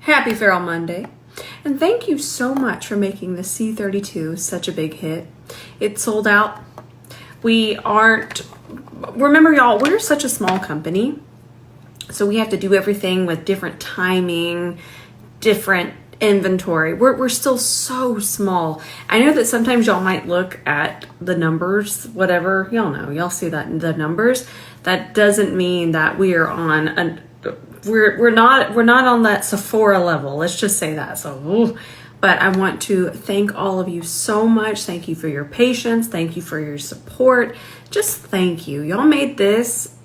Happy Feral Monday. And thank you so much for making the C32 such a big hit. It sold out. Remember y'all, we're such a small company. So we have to do everything with different timing, different inventory. We're still so small. I know that sometimes y'all might look at the numbers, whatever, y'all know, y'all see that in the numbers. That doesn't mean that we are on we're not on that Sephora level. Let's just say that. So, but I want to thank all of you so much. Thank you for your patience. Thank you for your support. Just thank you. Y'all made this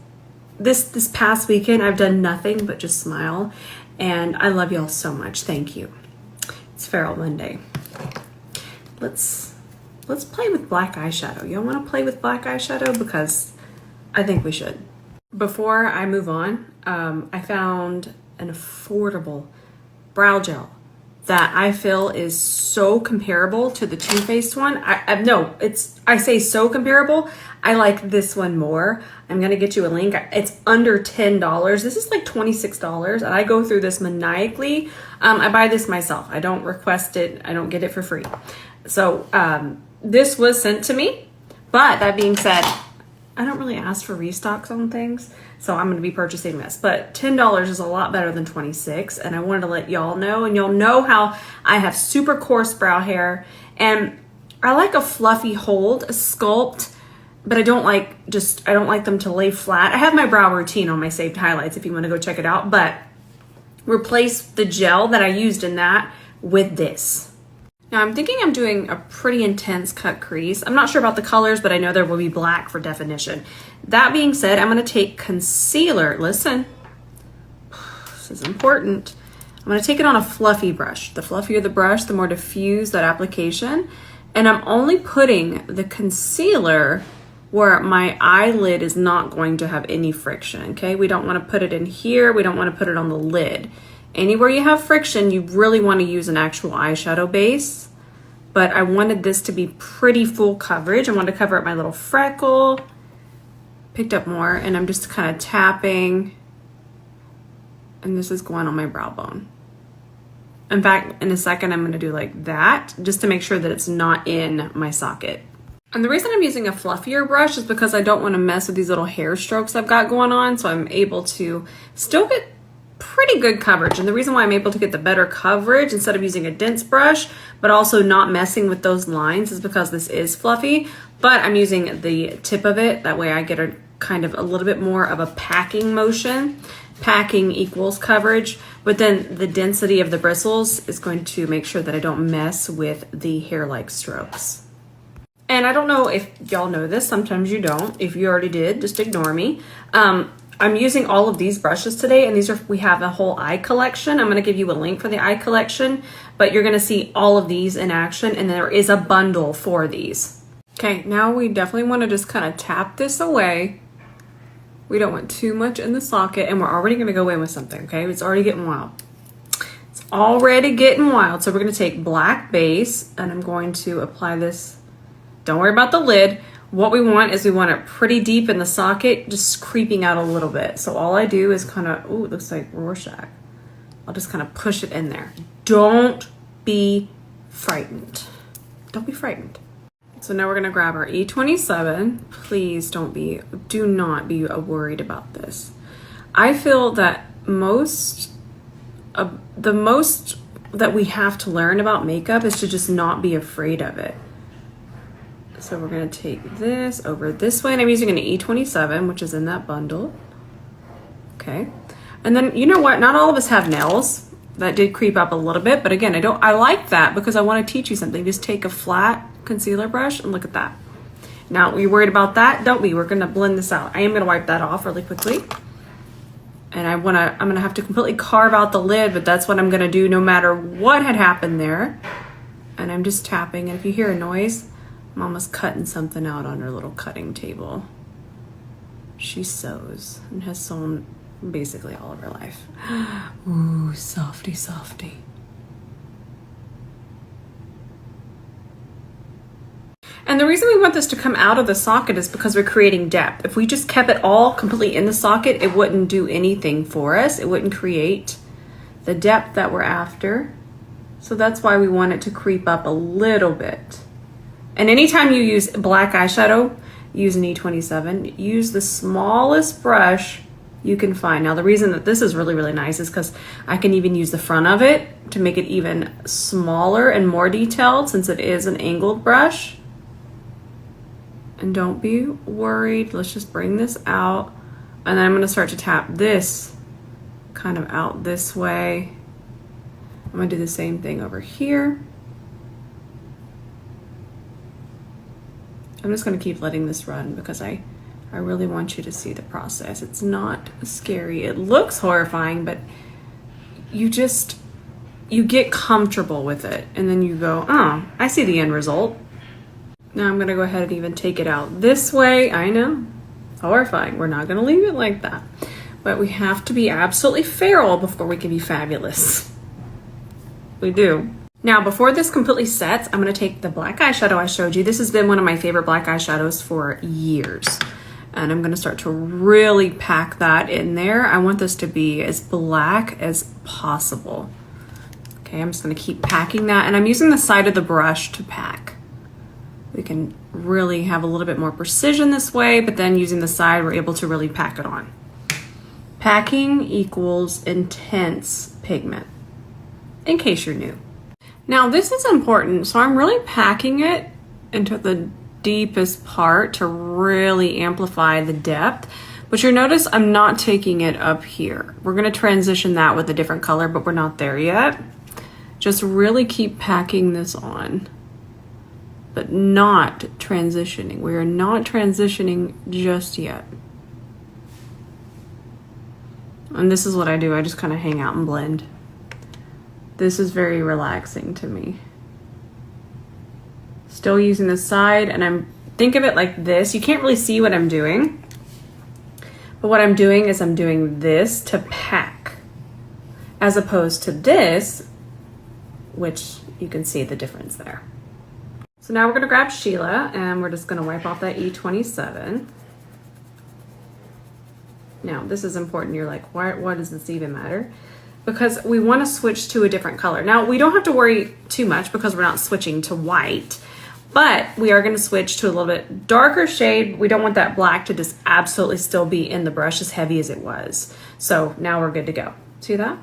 past weekend. I've done nothing but just smile, and I love y'all so much. Thank you. It's Feral Monday. Let's play with black eyeshadow. Y'all want to play with black eyeshadow? Because I think we should. Before I move on, I found an affordable brow gel that I feel is so comparable to the Too Faced one. I say so comparable. I like this one more. I'm gonna get you a link. It's under $10. This is like $26, and I go through this maniacally. I buy this myself. I don't request it. I don't get it for free. So this was sent to me. But that being said, I don't really ask for restocks on things, so I'm going to be purchasing this. But $10 is a lot better than $26, and I wanted to let y'all know. And y'all know how I have super coarse brow hair, and I like a fluffy hold, a sculpt, but I don't like them to lay flat. I have my brow routine on my saved highlights if you want to go check it out, but replace the gel that I used in that with this. Now I'm thinking I'm doing a pretty intense cut crease. I'm not sure about the colors, but I know there will be black for definition. That being said, I'm gonna take concealer. Listen, this is important. I'm gonna take it on a fluffy brush. The fluffier the brush, the more diffuse that application. And I'm only putting the concealer where my eyelid is not going to have any friction, okay? We don't wanna put it in here. We don't wanna put it on the lid. Anywhere you have friction, you really want to use an actual eyeshadow base. But I wanted this to be pretty full coverage. I wanted to cover up my little freckle. Picked up more, and I'm just kind of tapping. And this is going on my brow bone. In fact, in a second, I'm going to do like that, just to make sure that it's not in my socket. And the reason I'm using a fluffier brush is because I don't want to mess with these little hair strokes I've got going on. So I'm able to still get pretty good coverage. And the reason why I'm able to get the better coverage instead of using a dense brush, but also not messing with those lines, is because this is fluffy, but I'm using the tip of it. That way I get a kind of a little bit more of a packing motion. Packing equals coverage, but then the density of the bristles is going to make sure that I don't mess with the hair-like strokes. And I don't know if y'all know this, sometimes you don't. If you already did, just ignore me. I'm using all of these brushes today, and we have a whole eye collection. I'm going to give you a link for the eye collection, but you're going to see all of these in action, and there is a bundle for these. Okay, now we definitely want to just kind of tap this away. We don't want too much in the socket, and we're already going to go in with something, okay? It's already getting wild. It's already getting wild. So we're going to take black base, and I'm going to apply this. Don't worry about the lid. What we want is we want it pretty deep in the socket, just creeping out a little bit. So all I do is kind of, ooh, it looks like Rorschach. I'll just kind of push it in there. Don't be frightened. Don't be frightened. So now we're gonna grab our E27. Please do not be worried about this. I feel that the most that we have to learn about makeup is to just not be afraid of it. So we're gonna take this over this way, and I'm using an E27, which is in that bundle. Okay, and then you know what? Not all of us have nails. That did creep up a little bit, but again, I like that because I want to teach you something. Just take a flat concealer brush and look at that. Now, you're worried about that? Don't be. We're gonna blend this out. I am gonna wipe that off really quickly, and I'm gonna have to completely carve out the lid, but that's what I'm gonna do no matter what had happened there. And I'm just tapping, and if you hear a noise, Mama's cutting something out on her little cutting table. She sews and has sewn basically all of her life. Ooh, softy, softy. And the reason we want this to come out of the socket is because we're creating depth. If we just kept it all completely in the socket, it wouldn't do anything for us. It wouldn't create the depth that we're after. So that's why we want it to creep up a little bit. And anytime you use black eyeshadow, use an E27. Use the smallest brush you can find. Now the reason that this is really, really nice is because I can even use the front of it to make it even smaller and more detailed since it is an angled brush. And don't be worried, let's just bring this out. And then I'm gonna start to tap this kind of out this way. I'm gonna do the same thing over here. I'm just gonna keep letting this run because I really want you to see the process. It's not scary. It looks horrifying, but you get comfortable with it. And then you go, oh, I see the end result. Now I'm gonna go ahead and even take it out this way. I know, horrifying. We're not gonna leave it like that. But we have to be absolutely feral before we can be fabulous. We do. Now, before this completely sets, I'm gonna take the black eyeshadow I showed you. This has been one of my favorite black eyeshadows for years. And I'm gonna start to really pack that in there. I want this to be as black as possible. Okay, I'm just gonna keep packing that. And I'm using the side of the brush to pack. We can really have a little bit more precision this way, but then using the side, we're able to really pack it on. Packing equals intense pigment, in case you're new. Now this is important, so I'm really packing it into the deepest part to really amplify the depth. But you'll notice I'm not taking it up here. We're gonna transition that with a different color, but we're not there yet. Just really keep packing this on, but not transitioning. We are not transitioning just yet. And this is what I do. I just kind of hang out and blend. This is very relaxing to me. Still using the side, and think of it like this. You can't really see what I'm doing, but what I'm doing is I'm doing this to pack, as opposed to this, which you can see the difference there. So now we're gonna grab Sheila, and we're just gonna wipe off that E27. Now, this is important. You're like, why does this even matter? Because we want to switch to a different color. Now, we don't have to worry too much because we're not switching to white, but we are going to switch to a little bit darker shade. We don't want that black to just absolutely still be in the brush as heavy as it was. So now we're good to go. See that?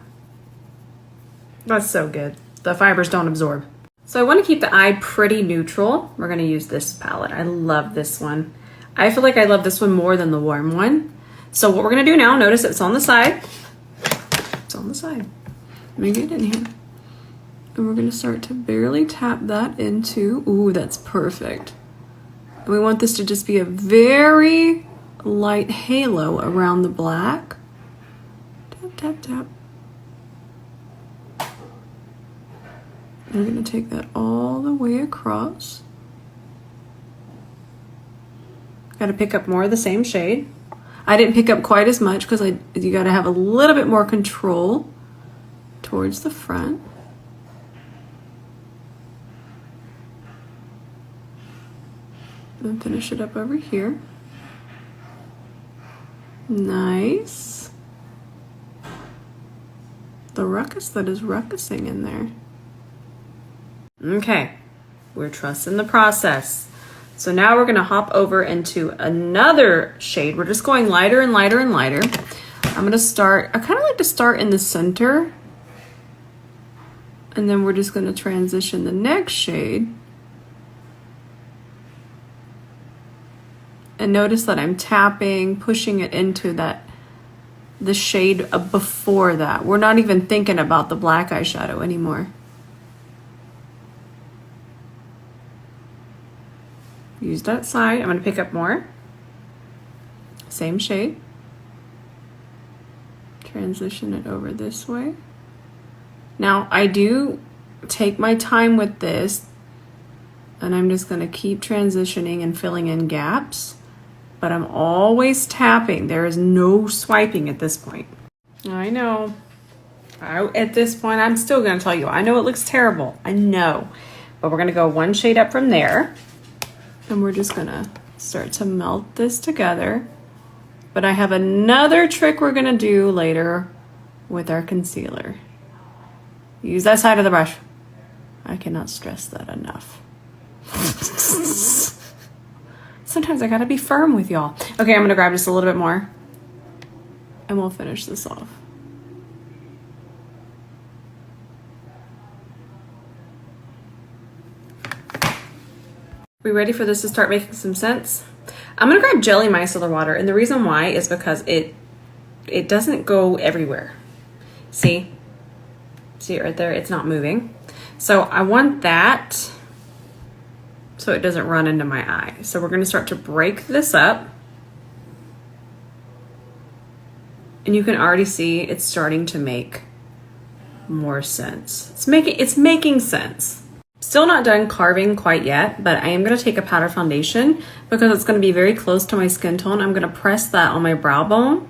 That's so good. The fibers don't absorb. So I want to keep the eye pretty neutral. We're going to use this palette. I love this one. I feel like I love this one more than the warm one. So what we're gonna do now, notice it's on the side. It's on the side. Let me get in here. And we're gonna start to barely tap that into, ooh, that's perfect. And we want this to just be a very light halo around the black. Tap, tap, tap. We're gonna take that all the way across. Gotta pick up more of the same shade. I didn't pick up quite as much because you got to have a little bit more control towards the front. And finish it up over here. Nice. The ruckus that is ruckusing in there. Okay, we're trusting the process. So now we're gonna hop over into another shade. We're just going lighter and lighter and lighter. I'm gonna start, I kind of like to start in the center. And then we're just gonna transition the next shade. And notice that I'm tapping, pushing it into the shade before that. We're not even thinking about the black eyeshadow anymore. Use that side. I'm going to pick up more. Same shade. Transition it over this way. Now, I do take my time with this, and I'm just going to keep transitioning and filling in gaps, but I'm always tapping. There is no swiping at this point. I know. At this point, I'm still going to tell you, I know it looks terrible. I know. But we're going to go one shade up from there. And we're just gonna start to melt this together. But I have another trick we're gonna do later with our concealer. Use that side of the brush. I cannot stress that enough. Sometimes I gotta be firm with y'all. Okay, I'm gonna grab just a little bit more and we'll finish this off. We ready for this to start making some sense? I'm gonna grab jelly micellar water, and the reason why is because it doesn't go everywhere. See it right there? It's not moving. So I want that so it doesn't run into my eye. So we're gonna start to break this up. And you can already see it's starting to make more sense. It's making sense. Still not done carving quite yet, but I am gonna take a powder foundation because it's gonna be very close to my skin tone. I'm gonna press that on my brow bone,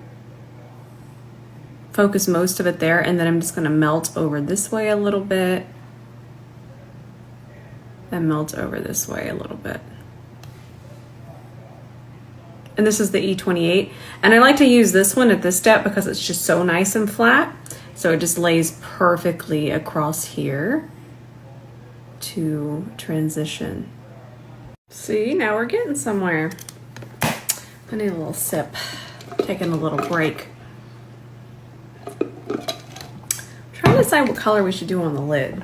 focus most of it there, and then I'm just gonna melt over this way a little bit, and melt over this way a little bit. And this is the E28. And I like to use this one at this step because it's just so nice and flat. So it just lays perfectly across here to transition. See, now we're getting somewhere. I need a little sip. Taking a little break. I'm trying to decide what color we should do on the lid.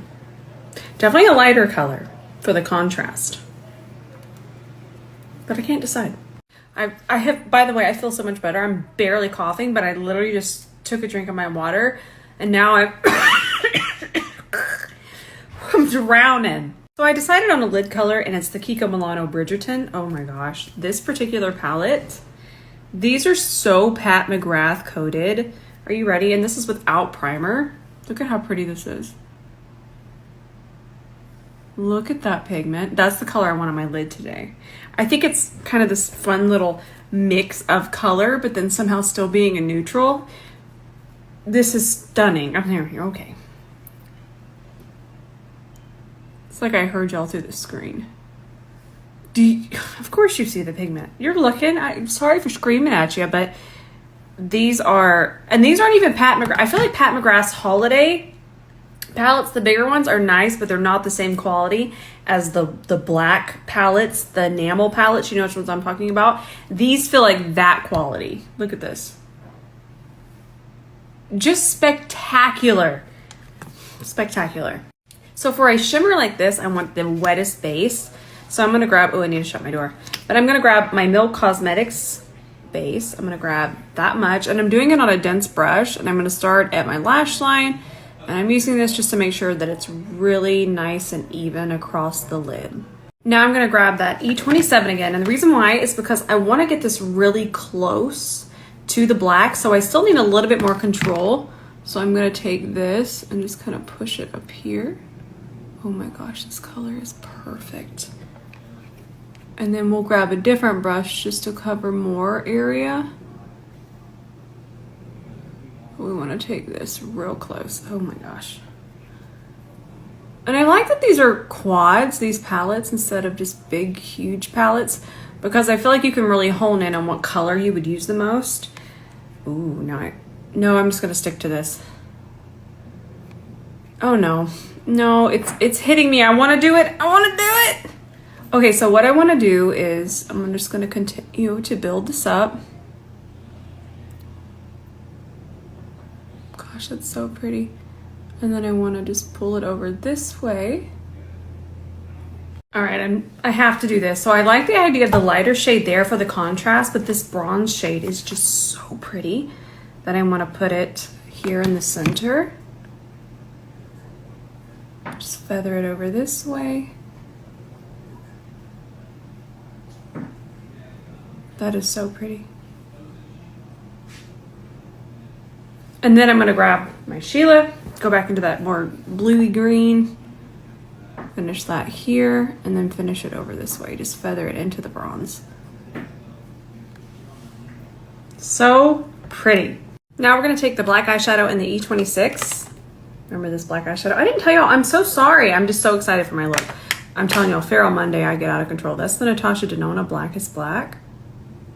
Definitely a lighter color for the contrast. But I can't decide. I have, by the way, I feel so much better. I'm barely coughing, but I literally just took a drink of my water and now I'm drowning. So I decided on a lid color and it's the Kiko Milano Bridgerton. Oh my gosh, this particular palette, these are so Pat McGrath coated. Are you ready? And this is without primer. Look at how pretty this is. Look at that pigment. That's the color I want on my lid today. I think it's kind of this fun little mix of color, but then somehow still being a neutral. This is stunning. I'm here, okay. It's like I heard y'all through the screen. Of course you see the pigment. You're looking. I'm sorry for screaming at you, but these aren't even Pat McGrath. I feel like Pat McGrath's holiday palettes, the bigger ones, are nice, but they're not the same quality as the black palettes, the enamel palettes. You know which ones I'm talking about. These feel like that quality. Look at this. Just spectacular. Spectacular. So for a shimmer like this, I want the wettest base. So I'm gonna grab, oh, I need to shut my door. But I'm gonna grab my Milk Cosmetics base. I'm gonna grab that much, and I'm doing it on a dense brush, and I'm gonna start at my lash line. And I'm using this just to make sure that it's really nice and even across the lid. Now I'm gonna grab that E27 again. And the reason why is because I wanna get this really close to the black. So I still need a little bit more control. So I'm gonna take this and just kind of push it up here. Oh my gosh, this color is perfect. And then we'll grab a different brush just to cover more area. We want to take this real close. Oh my gosh. And I like that these are quads, these palettes, instead of just big, huge palettes, because I feel like you can really hone in on what color you would use the most. Ooh, no, I'm just going to stick to this. Oh no. No, it's hitting me. I want to do it. I want to do it. Okay, so what I want to do is I'm just going to continue to build this up. Gosh, that's so pretty. And then I want to just pull it over this way. All right, I have to do this. So I like the idea of the lighter shade there for the contrast, but this bronze shade is just so pretty that I want to put it here in the center. Just feather it over this way. That is so pretty. And then I'm gonna grab my Sheila, go back into that more bluey green, finish that here, and then finish it over this way. Just feather it into the bronze. So pretty. Now we're gonna take the black eyeshadow in the E26. Remember this black eyeshadow? I didn't tell y'all, I'm so sorry. I'm just so excited for my look. I'm telling y'all, Feral Monday, I get out of control. That's the Natasha Denona Blackest Black.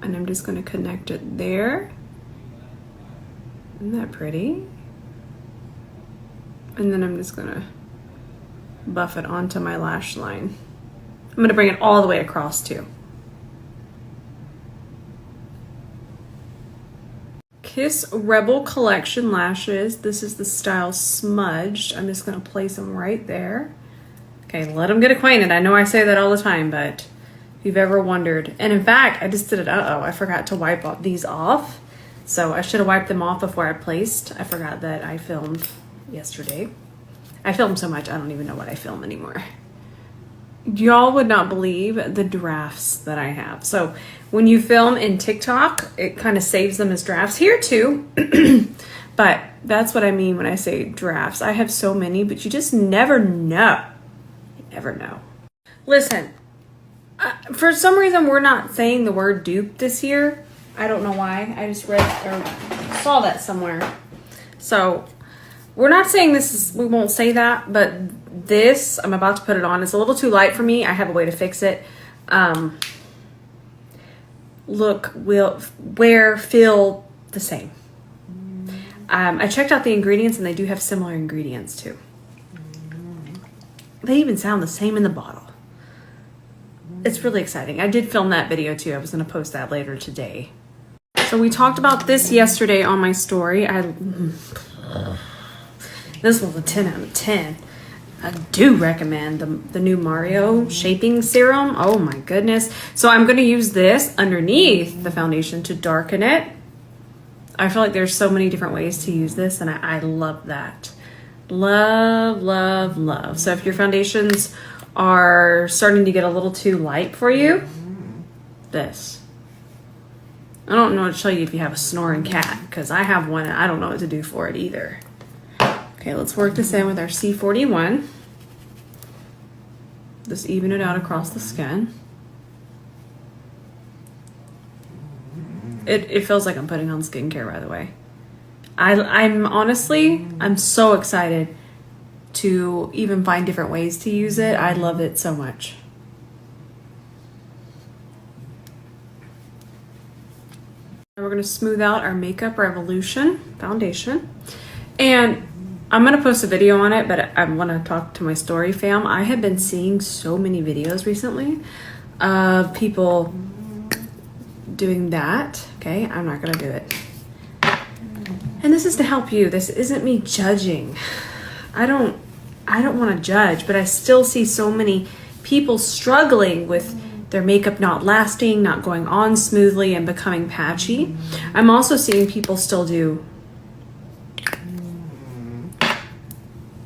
And I'm just gonna connect it there. Isn't that pretty? And then I'm just gonna buff it onto my lash line. I'm gonna bring it all the way across too. Kiss Rebel Collection lashes. This is the style Smudged. I'm just gonna place them right there. Okay, let them get acquainted. I know I say that all the time, but if you've ever wondered. And in fact, I just did it. Uh-oh, I forgot to wipe these off. So I should have wiped them off before I placed. I forgot that I filmed yesterday. I film so much, I don't even know what I film anymore. Y'all would not believe the drafts that I have. So when you film in TikTok, it kind of saves them as drafts here too. But that's what I mean when I say drafts. I have so many, but you just never know. You never know. Listen, for some reason we're not saying the word dupe this year. I don't know why. I just read or saw that somewhere. So we're not saying this is, we won't say that, but this, I'm about to put it on. It's a little too light for me. I have a way to fix it. Look, wear, feel the same. I checked out the ingredients and they do have similar ingredients too. They even sound the same in the bottle. It's really exciting. I did film that video too. I was going to post that later today. So we talked about this yesterday on my story. This was a 10 out of 10. I do recommend the new Mario shaping serum. Oh my goodness. So I'm going to use this underneath the foundation to darken it. I feel like there's so many different ways to use this and I love that. Love, love, love. So if your foundations are starting to get a little too light for you, this. I don't know what to tell you if you have a snoring cat, because I have one and I don't know what to do for it either. Okay, let's work this in with our C41. Just even it out across the skin. It feels like I'm putting on skincare, by the way. I'm honestly, I'm so excited to even find different ways to use it. I love it so much. We're going to smooth out our Makeup Revolution foundation. And I'm going to post a video on it, but I want to talk to my story fam. I have been seeing so many videos recently of people doing that. Okay, I'm not going to do it. And this is to help you. This isn't me judging. I don't want to judge, but I still see so many people struggling with their makeup not lasting, not going on smoothly, and becoming patchy. I'm also seeing people still do.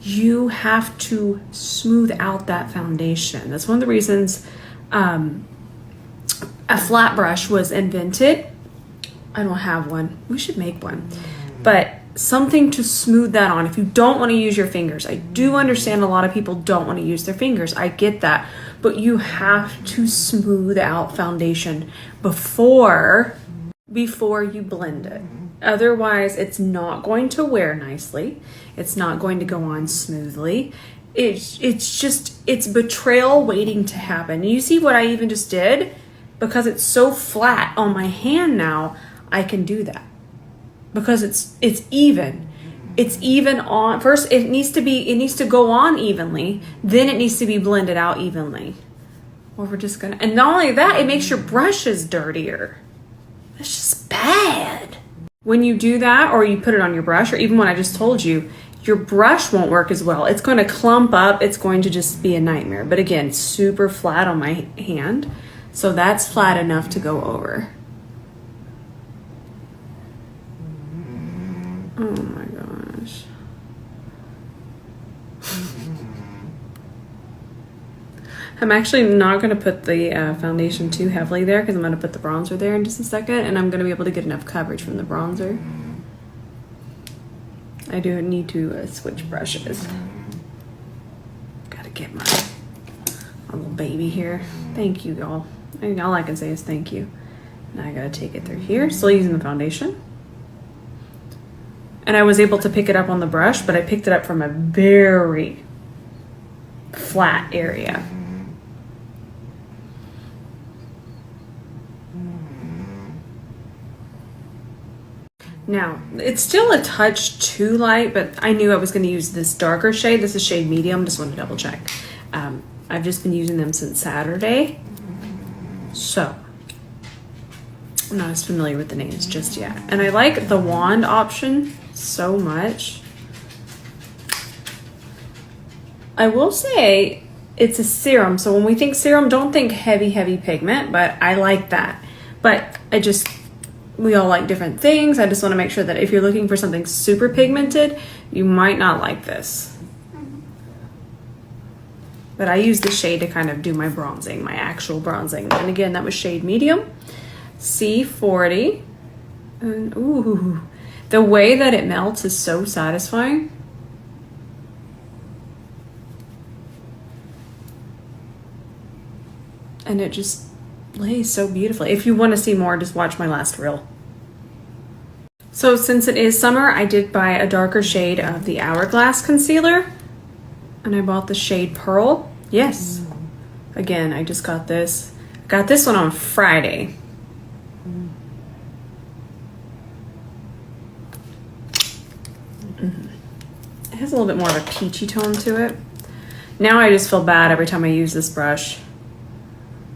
You have to smooth out that foundation. That's one of the reasons a flat brush was invented. I don't have one. We should make one. But something to smooth that on. If you don't want to use your fingers, I do understand a lot of people don't want to use their fingers. I get that. But you have to smooth out foundation before you blend it. Otherwise, it's not going to wear nicely. It's not going to go on smoothly. It's betrayal waiting to happen. You see what I even just did? Because it's so flat on my hand now, I can do that. Because it's even. It's even on. First, it needs to go on evenly. Then it needs to be blended out evenly. Or we're just gonna, and not only that, it makes your brushes dirtier. It's just bad. When you do that, or you put it on your brush, or even when I just told you, your brush won't work as well. It's going to clump up. It's going to just be a nightmare. But again, it's super flat on my hand. So that's flat enough to go over. Oh my gosh. I'm actually not going to put the foundation too heavily there because I'm going to put the bronzer there in just a second, and I'm going to be able to get enough coverage from the bronzer. I do need to switch brushes. Gotta get my little baby here. Thank you, y'all. All I can say is thank you. Now I gotta take it through here. Still using the foundation. And I was able to pick it up on the brush, but I picked it up from a very flat area. Now, it's still a touch too light, but I knew I was going to use this darker shade. This is shade medium. Just want to double check. I've just been using them since Saturday. So, I'm not as familiar with the names just yet. And I like the wand option so much. I will say it's a serum. So when we think serum, don't think heavy, heavy pigment, but I like that. But we all like different things. I just want to make sure that if you're looking for something super pigmented, you might not like this. But I use the shade to kind of do my bronzing, my actual bronzing. And again, that was shade medium, C40. And ooh, the way that it melts is so satisfying. And it just lays so beautifully. If you want to see more, just watch my last reel. So since it is summer, I did buy a darker shade of the Hourglass concealer. And I bought the shade Pearl. Yes. Again, I just got this. Got this one on Friday. It has a little bit more of a peachy tone to it. Now I just feel bad every time I use this brush.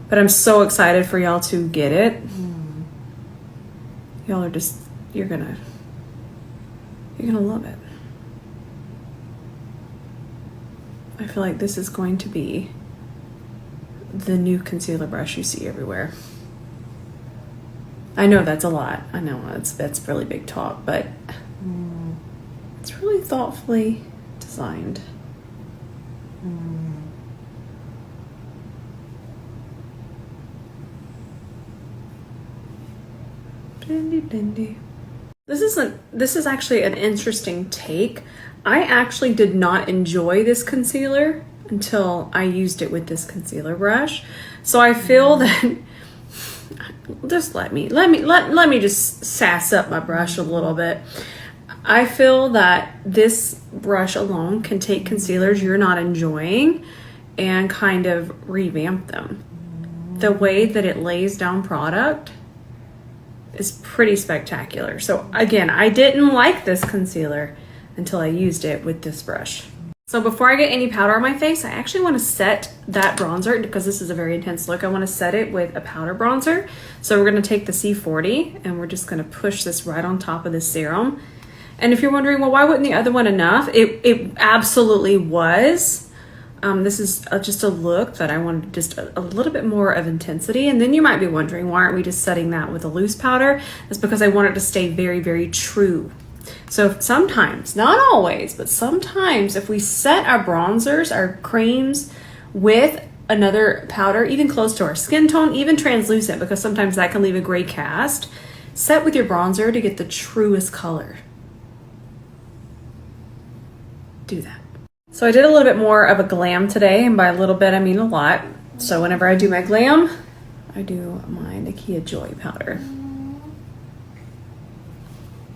But I'm so excited for y'all to get it. Y'all are just, you're gonna love it. I feel like this is going to be the new concealer brush you see everywhere. I know that's a lot. I know that's really big talk, but it's really thoughtfully designed. Blendy, blendy. This is actually an interesting take. I actually did not enjoy this concealer until I used it with this concealer brush. So I feel that just let me just sass up my brush a little bit. I feel that this brush alone can take concealers you're not enjoying and kind of revamp them. The way that it lays down product is pretty spectacular. So again, I didn't like this concealer until I used it with this brush. So before I get any powder on my face, I actually want to set that bronzer, because this is a very intense look. I want to set it with a powder bronzer. So we're going to take the C40 and we're just going to push this right on top of this serum. And if you're wondering, well, why wasn't the other one enough? It absolutely was. This is just a look that I wanted just a little bit more of intensity. And then you might be wondering, why aren't we just setting that with a loose powder? That's because I want it to stay very, very true. So sometimes, not always, but sometimes if we set our bronzers, our creams with another powder, even close to our skin tone, even translucent, because sometimes that can leave a gray cast, set with your bronzer to get the truest color. Do that. So I did a little bit more of a glam today, and by a little bit I mean a lot. So whenever I do my glam, I do my Nakia Joy powder.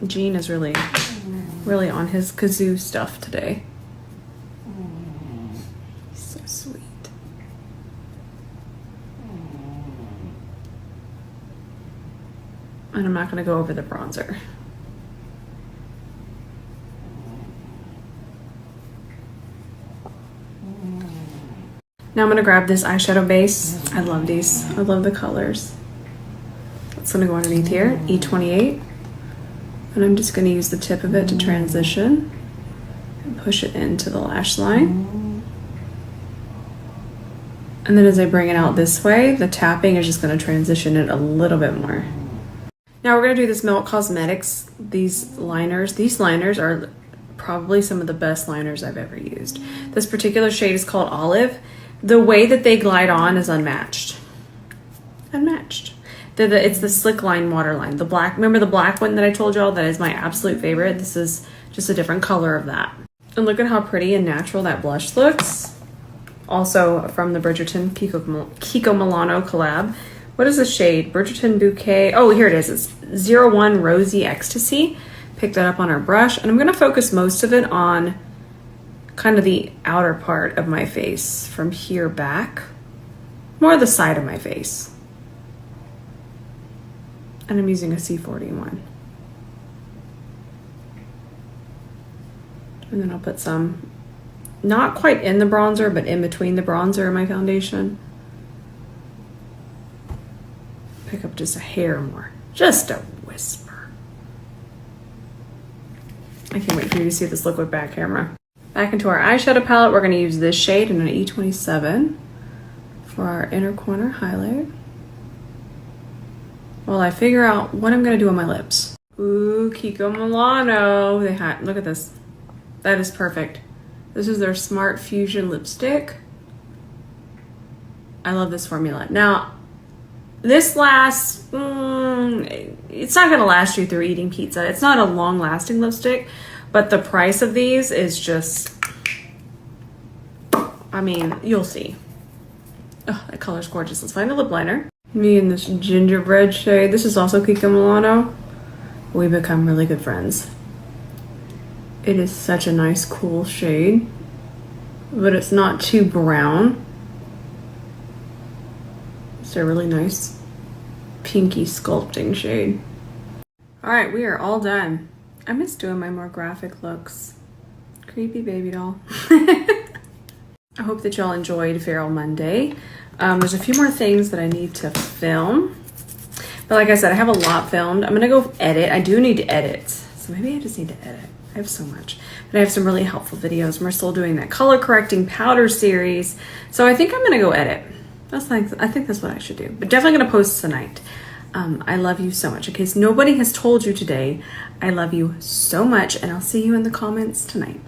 Gene is really on his kazoo stuff today. He's so sweet. And I'm not going to go over the bronzer. Now I'm going to grab this eyeshadow base. I love these. I love the colors. It's going to go underneath here, E28. And I'm just going to use the tip of it to transition and push it into the lash line. And then as I bring it out this way, the tapping is just going to transition it a little bit more. Now we're going to do this Milk Cosmetics, these liners. These liners are probably some of the best liners I've ever used. This particular shade is called Olive. The way that they glide on is unmatched. Unmatched. It's the Slick Line Waterline. The black, remember the black one that I told y'all that is my absolute favorite? This is just a different color of that. And look at how pretty and natural that blush looks. Also from the Bridgerton Kiko Milano collab. What is the shade? Bridgerton Bouquet. Oh, here it is. It's 01 Rosy Ecstasy. Pick that up on our brush. And I'm going to focus most of it on kind of the outer part of my face from here back. More the side of my face. And I'm using a C41. And then I'll put some, not quite in the bronzer, but in between the bronzer and my foundation. Pick up just a hair more, just a whisper. I can't wait for you to see this look with back camera. Back into our eyeshadow palette, we're going to use this shade in an E27 for our inner corner highlight. While I figure out what I'm going to do on my lips. Ooh, Kiko Milano. Look at this. That is perfect. This is their Smart Fusion lipstick. I love this formula. Now, this lasts, it's not gonna last you through eating pizza. It's not a long lasting lipstick, but the price of these is just, I mean, you'll see. Oh, that color's gorgeous. Let's find a lip liner. Me in this gingerbread shade. This is also Kiko Milano. We become really good friends. It is such a nice, cool shade, but it's not too brown. It's a really nice pinky sculpting shade. All right, we are all done. I miss doing my more graphic looks. Creepy baby doll. I hope that y'all enjoyed Feral Monday. There's a few more things that I need to film. But like I said, I have a lot filmed. I'm gonna go edit. I do need to edit. So maybe I just need to edit. I have so much. But I have some really helpful videos. We're still doing that color correcting powder series. So I think I'm gonna go edit. I think that's what I should do. But definitely gonna post tonight. I love you so much. In case nobody has told you today, I love you so much, and I'll see you in the comments tonight.